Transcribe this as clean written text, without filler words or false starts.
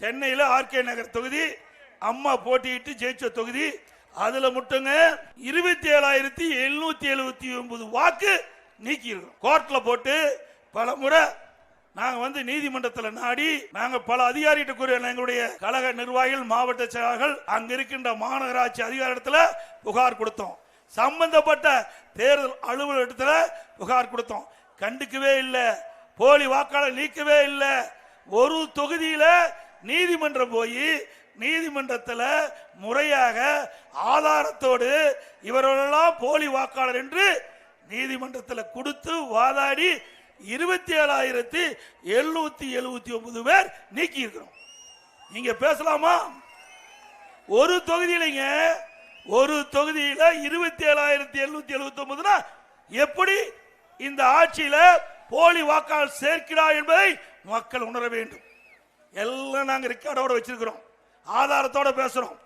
சென்னையில் ஆர்கே நகர் தொகுதி அம்மா போட்டியிட்டு ஜெயிச்ச தொகுதி. அதுல மட்டுங்க 27,779 வாக்கு நீக்கி இருக்கோம். கோர்ட்ல போட்டு பல முறை நாங்க நீதிமன்றத்தில் நாடி நாங்க பல அதிகாரிகிட்ட கூறிய எங்களுடைய கழக நிர்வாகிகள், மாவட்ட செயலாளர்கள், அங்க இருக்கின்ற மாநகராட்சி அதிகாரத்தில் புகார் கொடுத்தோம். சம்பந்தப்பட்ட தேர்தல் அலுவலகத்தில் புகார் கொடுத்தோம். கண்டுக்கவே இல்லை. போலி வாக்காளர் நீக்கவே இல்லை. ஒரு தொகுதியில நீதிமன்றம் போய் நீதிமன்றத்தில் முறையாக ஆதாரத்தோடு இவர்களெல்லாம் போலி வாக்காளர் என்று நீதிமன்றத்தில் கொடுத்து வாதாடி 27,779 பேர் நீக்கி இருக்கிறோம். நீங்க பேசலாமா? ஒரு தொகுதியிலங்க, ஒரு தொகுதியில 27,779 எப்படி இந்த ஆட்சியில போலி வாக்காளர் சேர்க்கிறார் என்பதை மக்கள் உணர வேண்டும். எல்லாம் நாங்க ரெக்கார்டோட வச்சிருக்கிறோம், ஆதாரத்தோட பேசுறோம்.